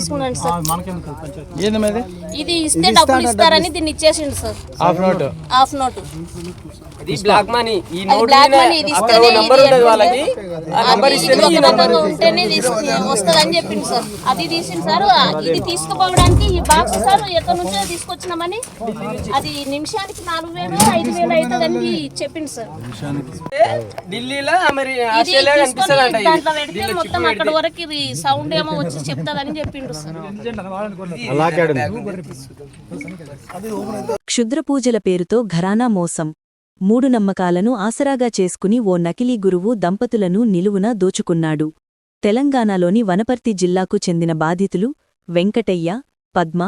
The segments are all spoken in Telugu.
తీసుకున్నాను సార్. ఇది ఇస్తే డబ్బులు ఇస్తారని దీన్ని ఇచ్చేసిండు సార్. హాఫ్ నోట్ ఇది బ్లాక్ మనీ. ఈ నోట్ ఇది ఇస్తేనే ఉంటేనే వస్తుందని చెప్పిండు సార్. అది తీసిండు సార్. ఇది తీసుకుపోవడానికి ఈ బాక్స్ సార్ ఎక్కడి నుంచో తీసుకొచ్చినామని అది నిమిషానికి 4,000 5,000 అవుతుందని చెప్పిండు సార్. ఢిల్లీలో దాంట్లో పెడితే మొత్తం అక్కడ వరకు ఇది సౌండ్ ఏమో వచ్చి చెప్తాదని చెప్పిండు సార్. క్షుద్ర పూజల పేరుతో ఘరానా మోసం. మూఢనమ్మకాలను ఆసరాగా చేసుకుని ఓ నకిలీ గురువు దంపతులను నిలువున దోచుకున్నాడు. తెలంగాణలోని వనపర్తి జిల్లాకు చెందిన బాధితులు వెంకటయ్య, పద్మ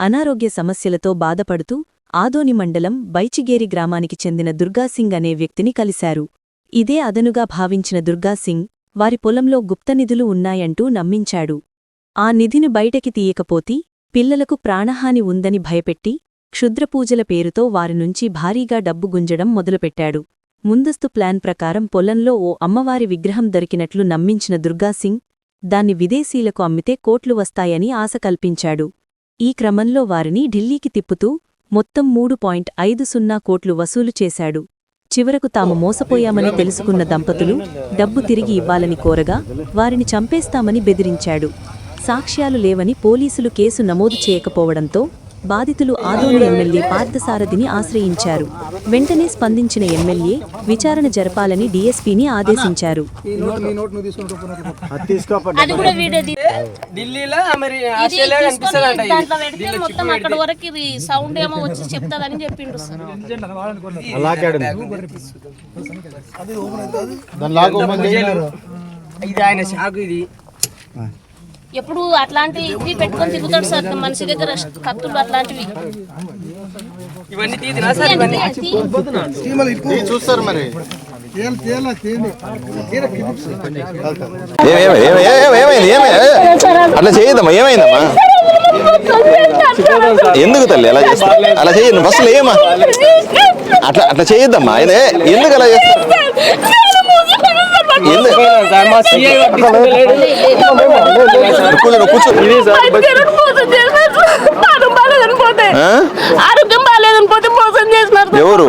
అనారోగ్య సమస్యలతో బాధపడుతూ ఆదోని మండలం బైచిగేరి గ్రామానికి చెందిన దుర్గాసింగ్ అనే వ్యక్తిని కలిశారు. ఇదే అదనుగా భావించిన దుర్గాసింగ్ వారి పొలంలో గుప్తనిధులు ఉన్నాయంటూ నమ్మించాడు. ఆ నిధిని బయటకి తీయకపోతే పిల్లలకు ప్రాణహాని ఉందని భయపెట్టి క్షుద్రపూజల పేరుతో వారినుంచి భారీగా డబ్బు గుంజడం మొదలుపెట్టాడు. ముందస్తు ప్లాన్ ప్రకారం పొలంలో ఓ అమ్మవారి విగ్రహం దొరికినట్లు నమ్మించిన దుర్గాసింగ్ దాన్ని విదేశీలకు అమ్మితే కోట్లు వస్తాయని ఆశ కల్పించాడు. ఈ క్రమంలో వారిని ఢిల్లీకి తిప్పుతూ మొత్తం 3.50 కోట్లు వసూలు చేశాడు. చివరకు తాము మోసపోయామని తెలుసుకున్న దంపతులు డబ్బు తిరిగి ఇవ్వాలని కోరగా వారిని చంపేస్తామని బెదిరించాడు. సాక్ష్యాలు లేవని పోలీసులు కేసు నమోదు చేయకపోవడంతో బాధితులు ఆదోని ఎమ్మెల్యే పార్థసారథిని ఆశ్రయించారు. వెంటనే స్పందించిన ఎమ్మెల్యే విచారణ జరపాలని డీఎస్పీని ఆదేశించారు. అక్కడ వరకు ఇది సౌండ్ ఏమో వచ్చి చెప్తాదని చెప్పిండు సార్. ఎప్పుడు అట్లాంటి ఇది పెట్టుకొని తిరుగుతాడు సార్ మనిషి దగ్గర కత్తులు అట్లాంటివి. చూస్తారు మరి అట్లా చేయదమ్మా. ఏమైందమ్మా? ఎందుకు తల్లి అలా చేస్తా? అలా చేయను ఫస్ట్ ఏమా అట్లా చేయొద్దమ్మా. ఎందుకు అలా చేస్తా? ఆరోగ్యం బాగాలేదని పోతే మోసం చేసినారు. ఎవరు?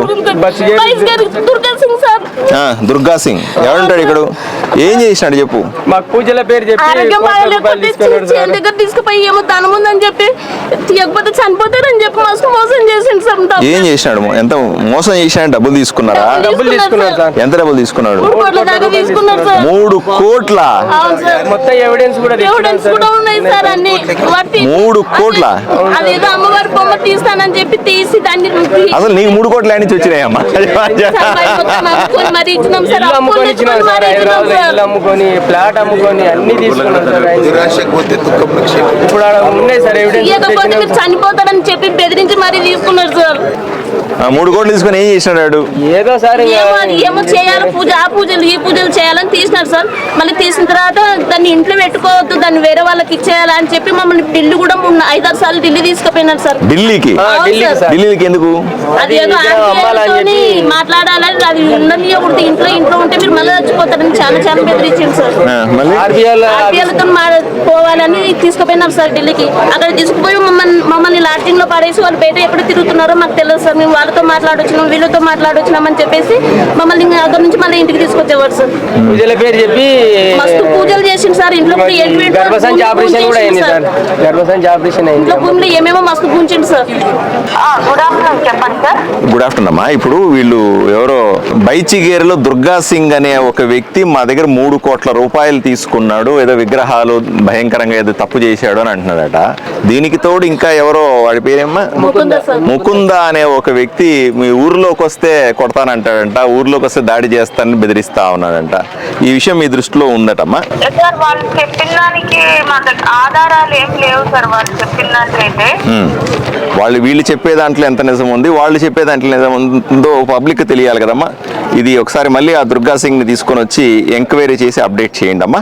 దుర్గా సింగ్ ఎవరుంటాడు ఇక్కడ? ఏం చేసినాడు చెప్పు. మాకు పూజల పేరు చెప్పి దగ్గర తీసుకుపోయి ఏమో ధనం ఉందని చెప్పి తీయకపోతే చనిపోతారని చెప్పి మోసం చేసిండు సార్. ఏం చేసినాడు? ఎంత మోసం చేసినా? డబ్బులు తీసుకున్నారా? డబ్బులు తీసుకున్నారు సార్. ఎంత డబ్బులు తీసుకున్నాడు? 3 కోట్ల దాకా తీసుకున్నారు సార్. 3 కోట్ల? మొత్తం ఎవిడెన్స్ కూడా ఉన్నాయి సార్. అన్ని 3 కోట్ల? అదేదో అమ్మవారి బొమ్మ తీస్తానని చెప్పి తీసి దాన్ని అసలు నీకు 3 కోట్ల నుంచి వచ్చినాయమ్మా? మరి ఇచ్చినాం సార్. అమ్ముకొని ఫ్లాట్ అమ్ముకొని అన్ని తీసుకున్నాం సార్. ఇప్పుడు ఉన్నాయి సార్ ఎవిడెన్స్. చనిపోతాడని చెప్పి బెదిరించి మరీ తీసుకున్నారు సార్. 3 కోట్లు తీసుకుని ఏం చేసినాడు? ఏదో సార్ ఏమో చేయాలి పూజ, ఆ పూజలు ఈ పూజలు చేయాలని తీసినాడు సార్. మళ్ళీ తీసిన తర్వాత దాన్ని ఇంట్లో పెట్టుకోవద్దు, దాన్ని వేరే వాళ్ళకి ఇచ్చేయాలి అని చెప్పి మమ్మల్ని ఢిల్లీ కూడా 5-6 సార్లు ఢిల్లీ తీసుకుపోయినారు సార్. ఢిల్లీకి? ఢిల్లీకి ఎందుకు? అది మాట్లాడాలని అది ఉన్నది ఇంట్లో ఉంటే మీరు మళ్ళీ చచ్చిపోతారని చాలా బెదిరించింది సార్. ఆర్బీఐలతో పోవాలని తీసుకుపోయినారు సార్ ఢిల్లీకి. అక్కడ తీసుకుపోయి మమ్మల్ని లాడ్జింగ్ లో పడేసి వాళ్ళు బయట ఎక్కడ తిరుగుతున్నారో మాకు తెలియదు సార్. మేము వాళ్ళతో మాట్లాడొచ్చినాం, వీళ్ళతో మాట్లాడొచ్చినాం అని చెప్పేసి మమ్మల్ని అక్కడ నుంచి మళ్ళీ ఇంటికి తీసుకొచ్చేవారు సార్. పూజల పేరు చెప్పి మస్తు పూజలు చేసింది సార్. ఇంట్లో ఇంట్లో భూమిలో ఏమేమో మస్తు పూంచింది సార్. గుడ్ ఆఫ్టర్నూన్ అమ్మా. ఇప్పుడు వీళ్ళు ఎవరో బైచిగేరిలో దుర్గా సింగ్ అనే ఒక వ్యక్తి మా దగ్గర 3 కోట్ల రూపాయలు తీసుకున్నాడు, ఏదో విగ్రహాలు భయంకరంగా ఏదో తప్పు చేశాడు అని అంటున్నాడట. దీనికి తోడు ఇంకా ఎవరో వాడి పేరేమ్మా ముకుంద అనే ఒక వ్యక్తి మీ ఊర్లోకి వస్తే కొడతానంటాడంట, ఊర్లోకి వస్తే దాడి చేస్తానని బెదిరిస్తా ఉన్నాడంట. ఈ విషయం మీ దృష్టిలో ఉందటమ్మా? వాళ్ళు చెప్పిన దానికి ఆధారాలు ఏం లేవు సార్. వాళ్ళు చెప్పిన దానికైతే వీళ్ళు చెప్పే దాంట్లో ఎంత నిజం ఉంది, వాళ్ళు చెప్పే దాంట్లో నిజం ఉందో పబ్లిక్ తెలియాలి కదమ్మా. ఇది ఒకసారి మళ్ళీ ఆ దుర్గా సింగ్ ని తీసుకొని వచ్చి ఎంక్వైరీ చేసి అప్డేట్ చేయండి అమ్మా.